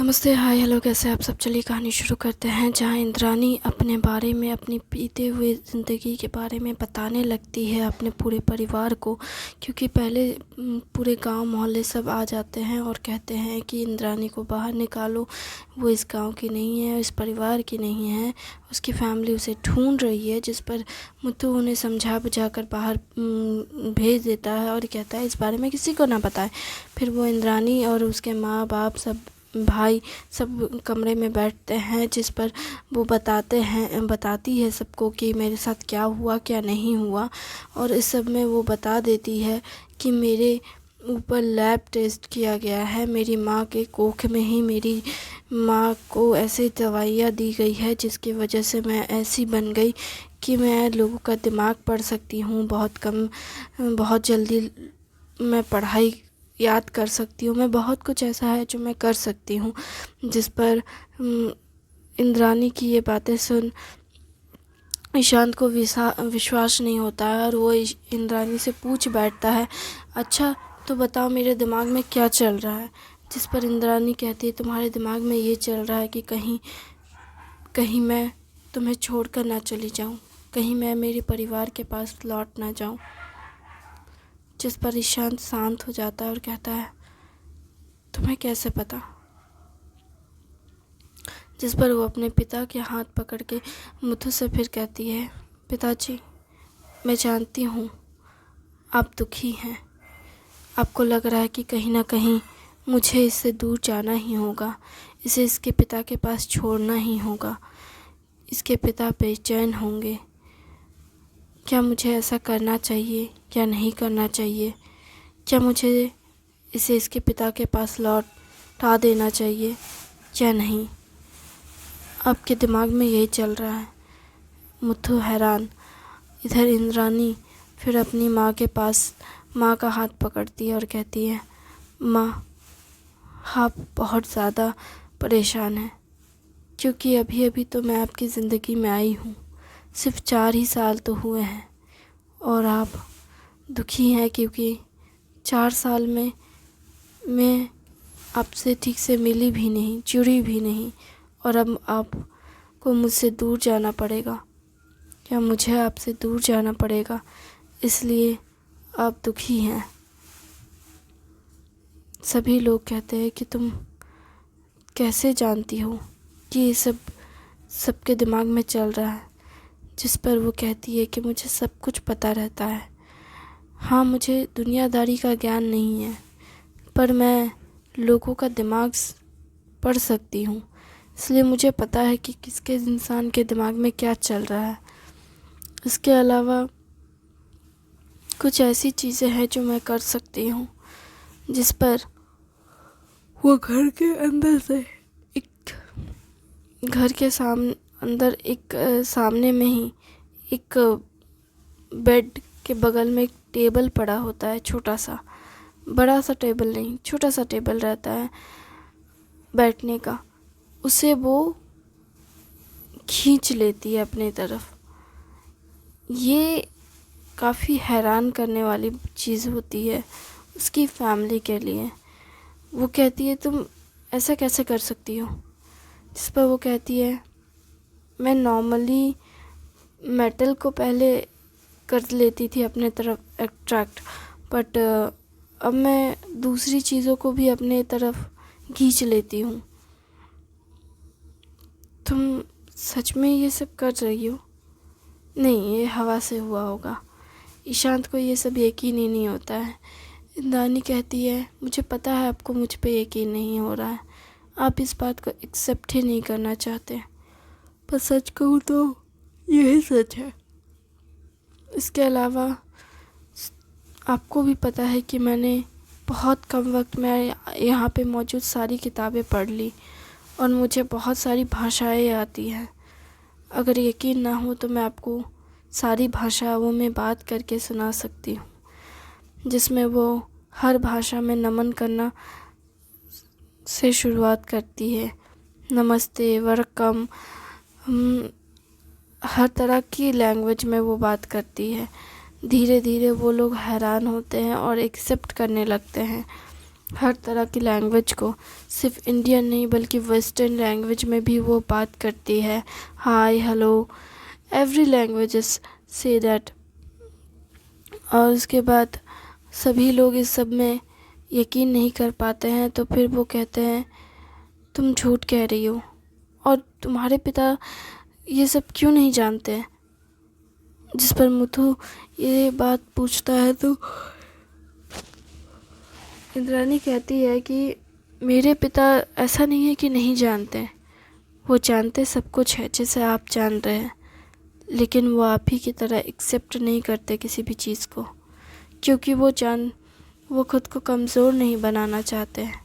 नमस्ते, हाय, हेलो, कैसे आप सब। चलिए कहानी शुरू करते हैं, जहाँ इंद्राणी अपने बारे में, अपनी बीते हुए ज़िंदगी के बारे में बताने लगती है अपने पूरे परिवार को। क्योंकि पहले पूरे गांव मोहल्ले सब आ जाते हैं और कहते हैं कि इंद्राणी को बाहर निकालो, वो इस गांव की नहीं है, इस परिवार की नहीं है, उसकी फैमिली उसे ढूंढ रही है। जिस पर मुत्तू उन्हें समझा बुझा कर बाहर भेज देता है और कहता है इस बारे में किसी को ना बताए। फिर वो इंद्राणी और उसके माँ बाप सब भाई सब कमरे में बैठते हैं, जिस पर वो बताती है सबको कि मेरे साथ क्या हुआ क्या नहीं हुआ। और इस सब में वो बता देती है कि मेरे ऊपर लैब टेस्ट किया गया है, मेरी माँ के कोख में ही मेरी माँ को ऐसे दवाइयाँ दी गई है जिसकी वजह से मैं ऐसी बन गई कि मैं लोगों का दिमाग पढ़ सकती हूँ, बहुत जल्दी मैं पढ़ाई याद कर सकती हूँ, मैं बहुत कुछ ऐसा है जो मैं कर सकती हूँ। जिस पर इंद्राणी की ये बातें सुन ईशांत को विश्वास नहीं होता है और वो इंद्राणी से पूछ बैठता है, अच्छा तो बताओ मेरे दिमाग में क्या चल रहा है। जिस पर इंद्राणी कहती है, तुम्हारे दिमाग में ये चल रहा है कि कहीं मैं तुम्हें छोड़कर ना चली जाऊँ, कहीं मैं मेरे परिवार के पास लौट ना जाऊँ। जिस पर ईशांत शांत हो जाता है और कहता है, तुम्हें कैसे पता। जिस पर वो अपने पिता के हाथ पकड़ के मुथु से फिर कहती है, पिताजी मैं जानती हूँ आप दुखी हैं, आपको लग रहा है कि कहीं ना कहीं मुझे इससे दूर जाना ही होगा, इसे इसके पिता के पास छोड़ना ही होगा, इसके पिता बेचैन होंगे। क्या मुझे ऐसा करना चाहिए या नहीं करना चाहिए, क्या मुझे इसे इसके पिता के पास लौटा देना चाहिए या नहीं। आपके दिमाग में यही चल रहा है। मुथु हैरान। इधर इंद्राणी फिर अपनी माँ के पास माँ का हाथ पकड़ती है और कहती है, माँ आप बहुत ज़्यादा परेशान हैं, क्योंकि अभी अभी तो मैं आपकी ज़िंदगी में आई हूँ, सिर्फ 4 ही साल तो हुए हैं और आप दुखी हैं क्योंकि 4 साल में मैं आपसे ठीक से मिली भी नहीं, जुड़ी भी नहीं, और अब आपको मुझसे दूर जाना पड़ेगा, या मुझे आपसे दूर जाना पड़ेगा, इसलिए आप दुखी हैं। सभी लोग कहते हैं कि तुम कैसे जानती हो कि ये सबके दिमाग में चल रहा है। जिस पर वो कहती है कि मुझे सब कुछ पता रहता है। हाँ, मुझे दुनियादारी का ज्ञान नहीं है, पर मैं लोगों का दिमाग पढ़ सकती हूँ, इसलिए मुझे पता है कि किसके इंसान के दिमाग में क्या चल रहा है। इसके अलावा कुछ ऐसी चीज़ें हैं जो मैं कर सकती हूँ। जिस पर वो घर के अंदर से घर के अंदर सामने में ही एक बेड के बगल में एक टेबल पड़ा होता है, छोटा सा, बड़ा सा टेबल नहीं, छोटा सा टेबल रहता है बैठने का, उसे वो खींच लेती है अपनी तरफ। ये काफ़ी हैरान करने वाली चीज़ होती है उसकी फैमिली के लिए। वो कहती है, तुम ऐसा कैसे कर सकती हो। जिस पर वो कहती है, मैं नॉर्मली मेटल को पहले कर लेती थी अपने तरफ अट्रैक्ट, बट अब मैं दूसरी चीज़ों को भी अपने तरफ खींच लेती हूँ। तुम सच में ये सब कर रही हो। नहीं, ये हवा से हुआ होगा। ईशांत को ये सब यकीन ही नहीं होता है। इंद्राणी कहती है, मुझे पता है आपको मुझ पे यकीन नहीं हो रहा है, आप इस बात को एक्सेप्ट ही नहीं करना चाहते, पर सच कहूँ तो यही सच है। इसके अलावा आपको भी पता है कि मैंने बहुत कम वक्त में यहाँ पे मौजूद सारी किताबें पढ़ ली और मुझे बहुत सारी भाषाएं आती हैं। अगर यकीन ना हो तो मैं आपको सारी भाषाओं में बात करके सुना सकती हूँ, जिसमें वो हर भाषा में नमन करना से शुरुआत करती है। नमस्ते, वेलकम, हर तरह की लैंग्वेज में वो बात करती है। धीरे धीरे वो लोग हैरान होते हैं और एक्सेप्ट करने लगते हैं। हर तरह की लैंग्वेज को, सिर्फ इंडियन नहीं बल्कि वेस्टर्न लैंग्वेज में भी वो बात करती है। हाय, हेलो, एवरी लैंग्वेजेस से दैट। और उसके बाद सभी लोग इस सब में यकीन नहीं कर पाते हैं, तो फिर वो कहते हैं तुम झूठ कह रही हो, और तुम्हारे पिता ये सब क्यों नहीं जानते। जिस पर मुथु ये बात पूछता है तो इंद्राणी कहती है कि मेरे पिता ऐसा नहीं है कि नहीं जानते, वो जानते सब कुछ है जैसे आप जान रहे हैं, लेकिन वो आप ही की तरह एक्सेप्ट नहीं करते किसी भी चीज़ को, क्योंकि वो खुद को कमज़ोर नहीं बनाना चाहते हैं।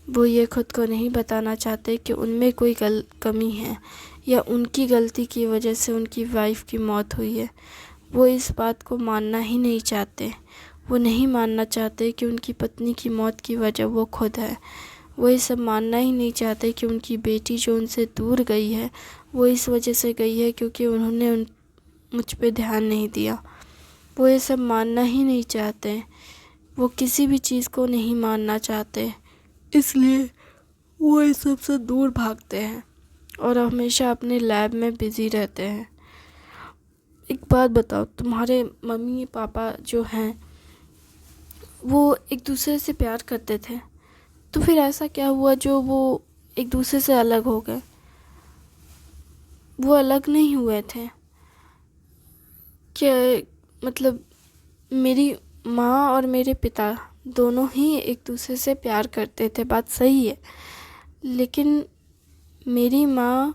वो ये खुद को नहीं बताना चाहते कि उनमें कोई कमी है या उनकी गलती की वजह से उनकी वाइफ की मौत हुई है। वो इस बात को मानना ही नहीं चाहते। वो नहीं मानना चाहते कि उनकी पत्नी की मौत की वजह वो खुद है। वो ये सब मानना ही नहीं चाहते कि उनकी बेटी जो उनसे दूर गई है वो इस वजह से गई है क्योंकि उन्होंने मुझ पे ध्यान नहीं दिया। वो ये सब मानना ही नहीं चाहते। वो किसी भी चीज़ को नहीं मानना चाहते, इसलिए वो इस सब से दूर भागते हैं और हमेशा अपने लैब में बिज़ी रहते हैं। एक बात बताओ, तुम्हारे मम्मी पापा जो हैं वो एक दूसरे से प्यार करते थे, तो फिर ऐसा क्या हुआ जो वो एक दूसरे से अलग हो गए। वो अलग नहीं हुए थे। क्या मतलब, मेरी माँ और मेरे पिता दोनों ही एक दूसरे से प्यार करते थे, बात सही है, लेकिन मेरी माँ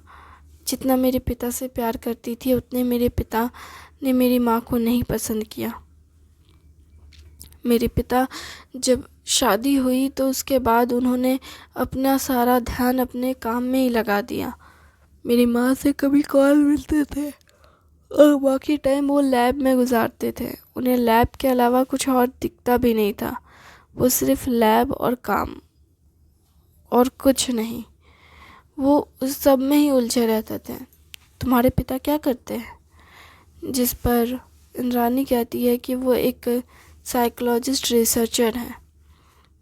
जितना मेरे पिता से प्यार करती थी उतने मेरे पिता ने मेरी माँ को नहीं पसंद किया। मेरे पिता जब शादी हुई तो उसके बाद उन्होंने अपना सारा ध्यान अपने काम में ही लगा दिया। मेरी माँ से कभी कॉल मिलते थे और बाकी टाइम वो लैब में गुजारते थे। उन्हें लैब के अलावा कुछ और दिखता भी नहीं था। वो सिर्फ लैब और काम और कुछ नहीं, वो उस सब में ही उलझे रहते थे। तुम्हारे पिता क्या करते हैं? जिस पर इंद्राणी कहती है कि वो एक साइकोलॉजिस्ट रिसर्चर हैं।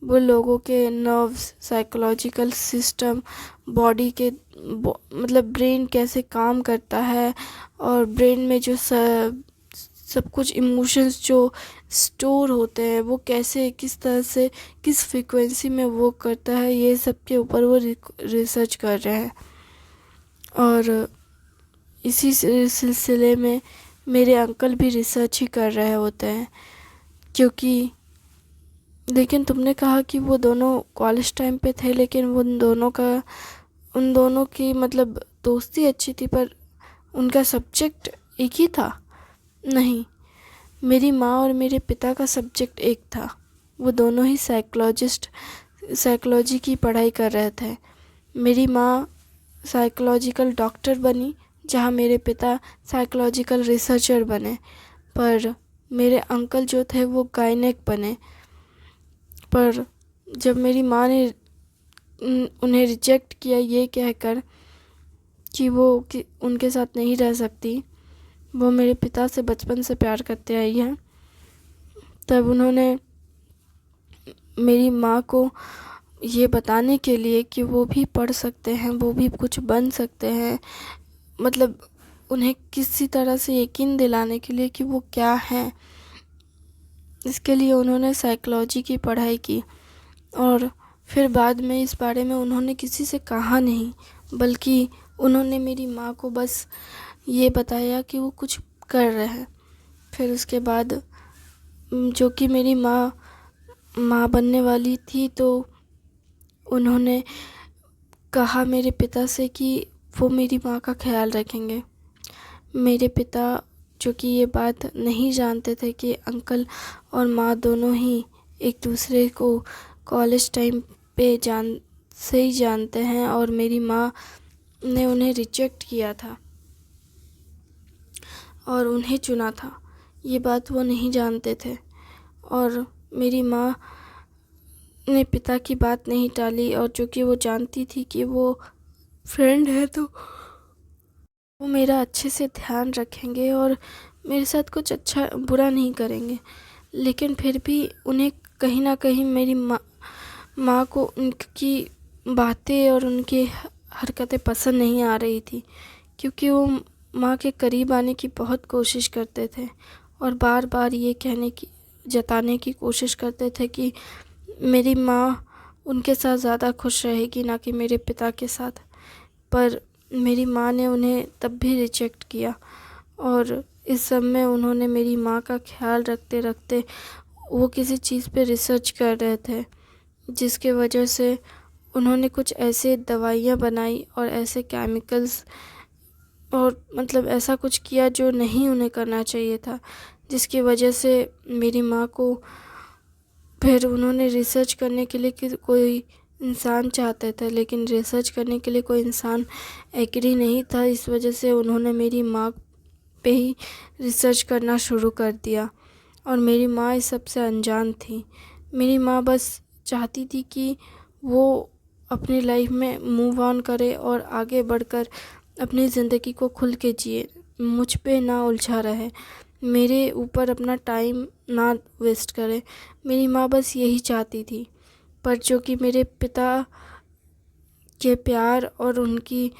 वो लोगों के नर्व्स, साइकोलॉजिकल सिस्टम, बॉडी के मतलब ब्रेन कैसे काम करता है और ब्रेन में जो सब कुछ इमोशंस जो स्टोर होते हैं वो कैसे, किस तरह से, किस फ्रीक्वेंसी में वो करता है, ये सब के ऊपर वो रिसर्च कर रहे हैं। और इसी सिलसिले में मेरे अंकल भी रिसर्च ही कर रहे होते हैं, क्योंकि लेकिन तुमने कहा कि वो दोनों कॉलेज टाइम पे थे, लेकिन वो उन दोनों की मतलब दोस्ती अच्छी थी, पर उनका सब्जेक्ट एक ही था? नहीं, मेरी माँ और मेरे पिता का सब्जेक्ट एक था। वो दोनों ही साइकोलॉजी की पढ़ाई कर रहे थे। मेरी माँ साइकोलॉजिकल डॉक्टर बनी, जहाँ मेरे पिता साइकोलॉजिकल रिसर्चर बने, पर मेरे अंकल जो थे वो गायनेक बने। पर जब मेरी माँ ने उन्हें रिजेक्ट किया ये कहकर कि उनके साथ नहीं रह सकती, वो मेरे पिता से बचपन से प्यार करते आई हैं, तब उन्होंने मेरी माँ को ये बताने के लिए कि वो भी पढ़ सकते हैं, वो भी कुछ बन सकते हैं, मतलब उन्हें किसी तरह से यकीन दिलाने के लिए कि वो क्या हैं, इसके लिए उन्होंने साइकोलॉजी की पढ़ाई की। और फिर बाद में इस बारे में उन्होंने किसी से कहा नहीं, बल्कि उन्होंने मेरी माँ को बस ये बताया कि वो कुछ कर रहे हैं। फिर उसके बाद जो कि मेरी माँ बनने वाली थी, तो उन्होंने कहा मेरे पिता से कि वो मेरी माँ का ख्याल रखेंगे। मेरे पिता जो कि ये बात नहीं जानते थे कि अंकल और माँ दोनों ही एक दूसरे को कॉलेज टाइम पे से ही जानते हैं, और मेरी माँ ने उन्हें रिजेक्ट किया था और उन्हें चुना था, ये बात वो नहीं जानते थे। और मेरी माँ ने पिता की बात नहीं टाली, और चूँकि वो जानती थी कि वो फ्रेंड है तो वो मेरा अच्छे से ध्यान रखेंगे और मेरे साथ कुछ बुरा नहीं करेंगे, लेकिन फिर भी उन्हें कहीं ना कहीं माँ को उनकी बातें और उनकी हरकतें पसंद नहीं आ रही थी, क्योंकि वो माँ के करीब आने की बहुत कोशिश करते थे और बार बार ये जताने की कोशिश करते थे कि मेरी माँ उनके साथ ज़्यादा खुश रहेगी, ना कि मेरे पिता के साथ। पर मेरी माँ ने उन्हें तब भी रिजेक्ट किया, और इस सब में उन्होंने मेरी माँ का ख्याल रखते रखते वो किसी चीज़ पे रिसर्च कर रहे थे, जिसके वजह से उन्होंने कुछ ऐसे दवाइयाँ बनाई और ऐसे केमिकल्स और मतलब ऐसा कुछ किया जो नहीं उन्हें करना चाहिए था, जिसकी वजह से मेरी माँ को फिर उन्होंने रिसर्च करने के लिए कि कोई इंसान चाहते थे, लेकिन रिसर्च करने के लिए कोई इंसान एग्री नहीं था। इस वजह से उन्होंने मेरी माँ पे ही रिसर्च करना शुरू कर दिया, और मेरी माँ इस सब से अनजान थी। मेरी माँ बस चाहती थी कि वो अपनी लाइफ में मूव ऑन करे और आगे बढ़कर अपनी ज़िंदगी को खुल के जिए, मुझ पे ना उलझा रहे, मेरे ऊपर अपना टाइम ना वेस्ट करे। मेरी माँ बस यही चाहती थी। पर जो कि मेरे पिता के प्यार और उनकी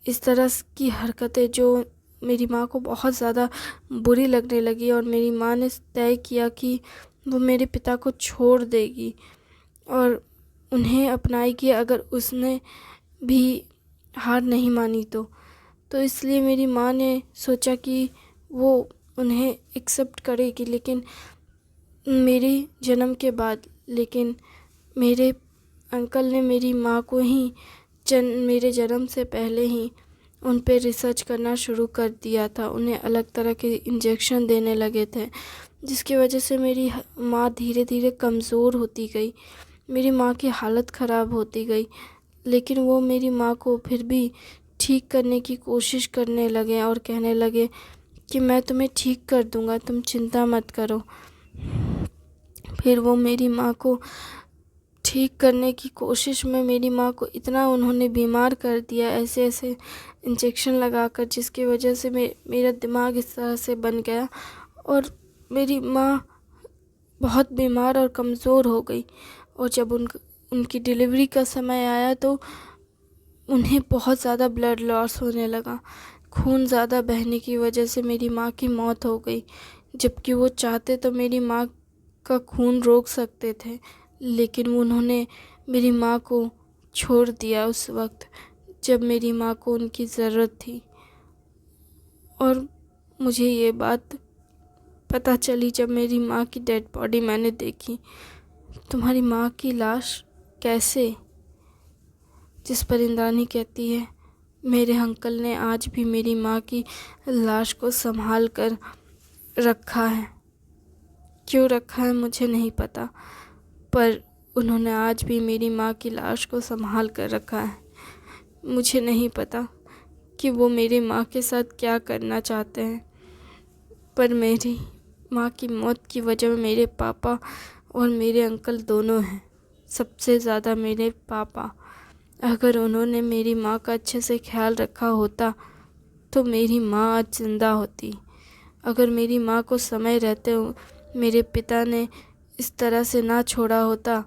इस तरह की हरकतें जो मेरी माँ को बहुत ज़्यादा बुरी लगने लगी, और मेरी माँ ने तय किया कि वो मेरे पिता को छोड़ देगी और उन्हें अपनाएगी अगर उसने भी हार नहीं मानी तो इसलिए मेरी माँ ने सोचा कि वो उन्हें एक्सेप्ट करेगी, लेकिन मेरे जन्म के बाद। लेकिन मेरे अंकल ने मेरी माँ को ही मेरे जन्म से पहले ही उन पे रिसर्च करना शुरू कर दिया था। उन्हें अलग तरह के इंजेक्शन देने लगे थे, जिसकी वजह से मेरी माँ धीरे धीरे कमज़ोर होती गई, मेरी माँ की हालत ख़राब होती गई। लेकिन वो मेरी माँ को फिर भी ठीक करने की कोशिश करने लगे और कहने लगे कि मैं तुम्हें ठीक कर दूँगा, तुम चिंता मत करो। फिर वो मेरी माँ को ठीक करने की कोशिश में मेरी माँ को इतना उन्होंने बीमार कर दिया, ऐसे ऐसे इंजेक्शन लगाकर, जिसकी वजह से मेरा दिमाग इस तरह से बन गया और मेरी माँ बहुत बीमार और कमज़ोर हो गई। और जब उनकी डिलीवरी का समय आया तो उन्हें बहुत ज़्यादा ब्लड लॉस होने लगा। खून ज़्यादा बहने की वजह से मेरी माँ की मौत हो गई। जबकि वो चाहते तो मेरी माँ का खून रोक सकते थे, लेकिन उन्होंने मेरी माँ को छोड़ दिया उस वक्त जब मेरी माँ को उनकी ज़रूरत थी। और मुझे ये बात पता चली जब मेरी माँ की डेड बॉडी मैंने देखी। तुम्हारी माँ की लाश कैसे? जिस पर इंद्रानी कहती है, मेरे अंकल ने आज भी मेरी माँ की लाश को संभाल कर रखा है। क्यों रखा है मुझे नहीं पता, पर उन्होंने आज भी मेरी माँ की लाश को संभाल कर रखा है। मुझे नहीं पता कि वो मेरी माँ के साथ क्या करना चाहते हैं, पर मेरी माँ की मौत की वजह मेरे पापा और मेरे अंकल दोनों हैं। सबसे ज़्यादा मेरे पापा। अगर उन्होंने मेरी माँ का अच्छे से ख्याल रखा होता तो मेरी माँ आज ज़िंदा होती। अगर मेरी माँ को समय रहते मेरे पिता ने इस तरह से ना छोड़ा होता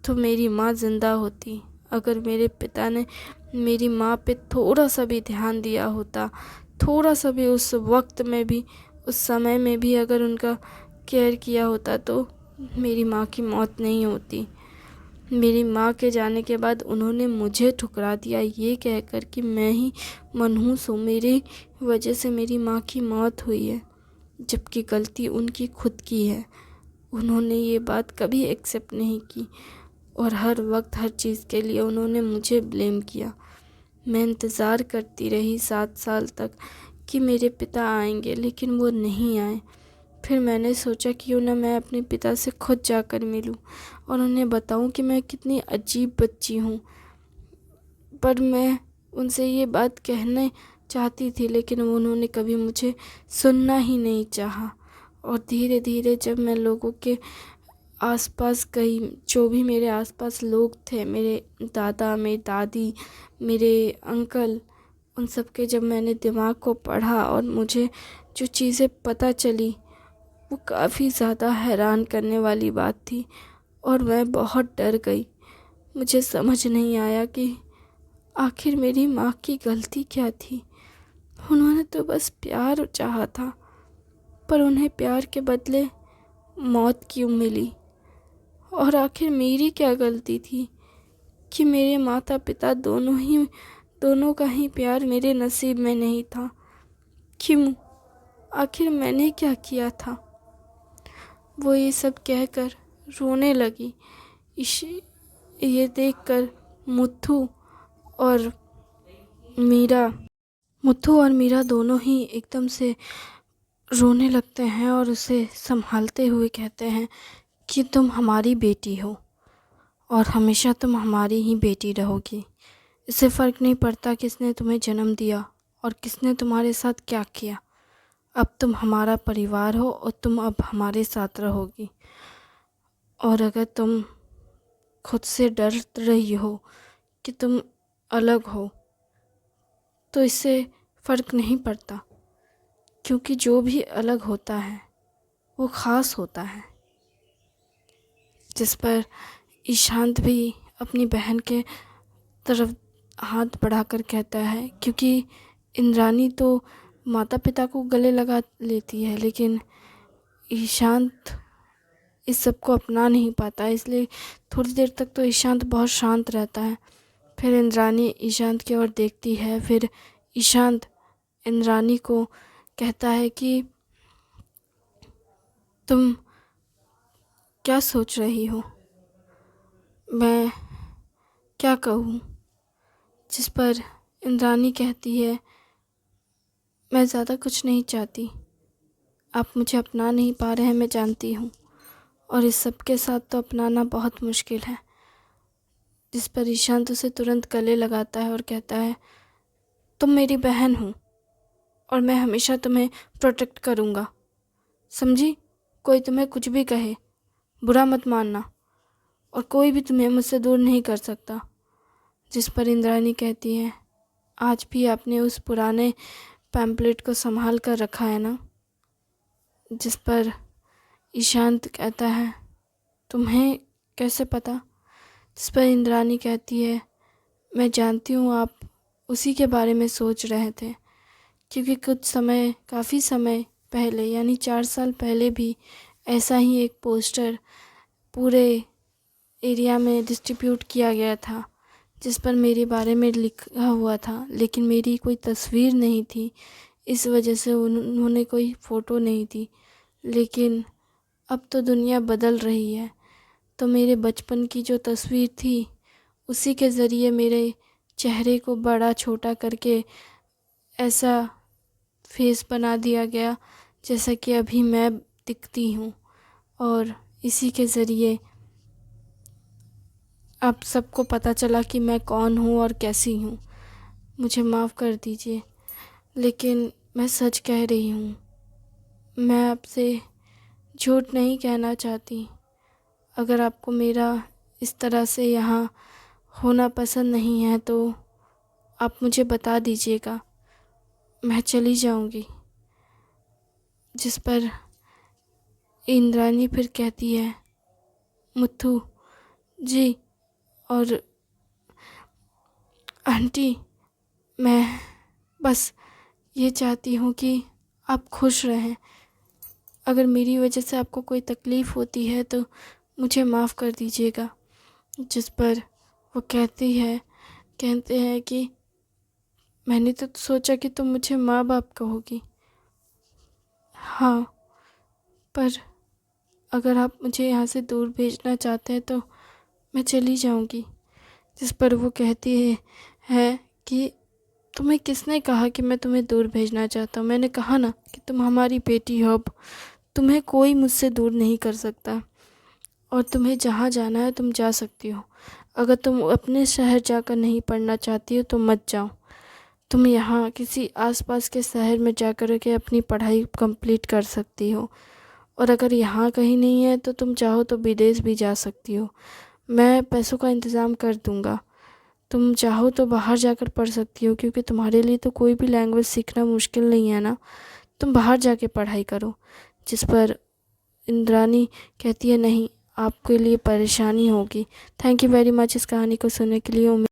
तो मेरी माँ ज़िंदा होती। अगर मेरे पिता ने मेरी माँ पे थोड़ा सा भी ध्यान दिया होता, थोड़ा सा भी उस वक्त में भी, उस समय में भी अगर उनका केयर किया होता तो मेरी माँ की मौत नहीं होती। मेरी माँ के जाने के बाद उन्होंने मुझे ठुकरा दिया, ये कहकर कि मैं ही मनहूस हूँ, मेरी वजह से मेरी माँ की मौत हुई है, जबकि गलती उनकी खुद की है। उन्होंने ये बात कभी एक्सेप्ट नहीं की और हर वक्त हर चीज़ के लिए उन्होंने मुझे ब्लेम किया। मैं इंतज़ार करती रही 7 साल तक कि मेरे पिता आएंगे, लेकिन वो नहीं आए। फिर मैंने सोचा क्यों ना मैं अपने पिता से खुद जाकर मिलूं और उन्हें बताऊं कि मैं कितनी अजीब बच्ची हूं। पर मैं उनसे ये बात कहने चाहती थी, लेकिन उन्होंने कभी मुझे सुनना ही नहीं चाहा। और धीरे धीरे जब मैं लोगों के आसपास गई, जो भी मेरे आसपास लोग थे, मेरे दादा, मेरी दादी, मेरे अंकल, उन सब के जब मैंने दिमाग को पढ़ा और मुझे जो चीज़ें पता चली वो काफ़ी ज़्यादा हैरान करने वाली बात थी। और मैं बहुत डर गई। मुझे समझ नहीं आया कि आखिर मेरी माँ की गलती क्या थी। उन्होंने तो बस प्यार चाहा था, पर उन्हें प्यार के बदले मौत क्यों मिली? और आखिर मेरी क्या गलती थी कि मेरे माता पिता दोनों का ही प्यार मेरे नसीब में नहीं था? क्यों? आखिर मैंने क्या किया था? वो ये सब कहकर रोने लगी। ये देखकर और मीरा मुथु और मीरा दोनों ही एकदम से रोने लगते हैं और उसे संभालते हुए कहते हैं कि तुम हमारी बेटी हो और हमेशा तुम हमारी ही बेटी रहोगी। इससे फ़र्क नहीं पड़ता किसने तुम्हें जन्म दिया और किसने तुम्हारे साथ क्या किया। अब तुम हमारा परिवार हो और तुम अब हमारे साथ रहोगी। और अगर तुम खुद से डर रही हो कि तुम अलग हो, तो इससे फ़र्क नहीं पड़ता, क्योंकि जो भी अलग होता है वो ख़ास होता है। जिस पर ईशांत भी अपनी बहन के तरफ हाथ बढ़ाकर कहता है, क्योंकि इंद्रानी तो माता पिता को गले लगा लेती है, लेकिन ईशांत इस सब को अपना नहीं पाता, इसलिए थोड़ी देर तक तो ईशांत बहुत शांत रहता है। फिर इंद्रानी ईशांत की ओर देखती है। फिर ईशांत इंद्रानी को कहता है कि तुम क्या सोच रही हो? मैं क्या कहूँ? जिस पर इंद्रानी कहती है, मैं ज़्यादा कुछ नहीं चाहती। आप मुझे अपना नहीं पा रहे हैं, मैं जानती हूँ, और इस सब के साथ तो अपनाना बहुत मुश्किल है। जिस पर ईशांत उसे तुरंत गले लगाता है और कहता है, तुम मेरी बहन हो और मैं हमेशा तुम्हें प्रोटेक्ट करूँगा, समझी? कोई तुम्हें कुछ भी कहे, बुरा मत मानना, और कोई भी तुम्हें मुझसे दूर नहीं कर सकता। जिस पर इंद्रानी कहती है, आज भी आपने उस पुराने पैम्पलेट को संभाल कर रखा है ना? जिस पर ईशांत कहता है, तुम्हें कैसे पता? जिस पर इंद्रानी कहती है, मैं जानती हूँ आप उसी के बारे में सोच रहे थे, क्योंकि काफ़ी समय पहले यानी 4 साल पहले भी ऐसा ही एक पोस्टर पूरे एरिया में डिस्ट्रीब्यूट किया गया था, जिस पर मेरे बारे में लिखा हुआ था, लेकिन मेरी कोई तस्वीर नहीं थी, इस वजह से उन्होंने कोई फ़ोटो नहीं दी। लेकिन अब तो दुनिया बदल रही है, तो मेरे बचपन की जो तस्वीर थी उसी के ज़रिए मेरे चेहरे को बड़ा छोटा करके ऐसा फेस बना दिया गया जैसा कि अभी मैं दिखती हूँ, और इसी के ज़रिए अब सबको पता चला कि मैं कौन हूँ और कैसी हूँ। मुझे माफ़ कर दीजिए, लेकिन मैं सच कह रही हूँ। मैं आपसे झूठ नहीं कहना चाहती। अगर आपको मेरा इस तरह से यहाँ होना पसंद नहीं है तो आप मुझे बता दीजिएगा, मैं चली जाऊँगी। जिस पर इंद्रानी फिर कहती है, मुथु जी और आंटी, मैं बस ये चाहती हूँ कि आप खुश रहें। अगर मेरी वजह से आपको कोई तकलीफ़ होती है तो मुझे माफ़ कर दीजिएगा। जिस पर वो कहते हैं कि मैंने तो सोचा कि तुम मुझे माँ बाप कहोगी। हाँ, पर अगर आप मुझे यहाँ से दूर भेजना चाहते हैं तो मैं चली जाऊँगी। जिस पर वो कहती है कि तुम्हें किसने कहा कि मैं तुम्हें दूर भेजना चाहता हूँ? मैंने कहा ना कि तुम हमारी बेटी हो। अब तुम्हें कोई मुझसे दूर नहीं कर सकता, और तुम्हें जहाँ जाना है तुम जा सकती हो। अगर तुम अपने शहर जाकर नहीं पढ़ना चाहती हो तो मत जाओ। तुम यहाँ किसी आसपास के शहर में जाकर के अपनी पढ़ाई कंप्लीट कर सकती हो, और अगर यहाँ कहीं नहीं है तो तुम चाहो तो विदेश भी जा सकती हो। मैं पैसों का इंतज़ाम कर दूँगा। तुम चाहो तो बाहर जाकर पढ़ सकती हो, क्योंकि तुम्हारे लिए तो कोई भी लैंग्वेज सीखना मुश्किल नहीं है ना। तुम बाहर जाके पढ़ाई करो। जिस पर इंद्रानी कहती है, नहीं, आपके लिए परेशानी होगी। थैंक यू वेरी मच इस कहानी को सुनने के लिए।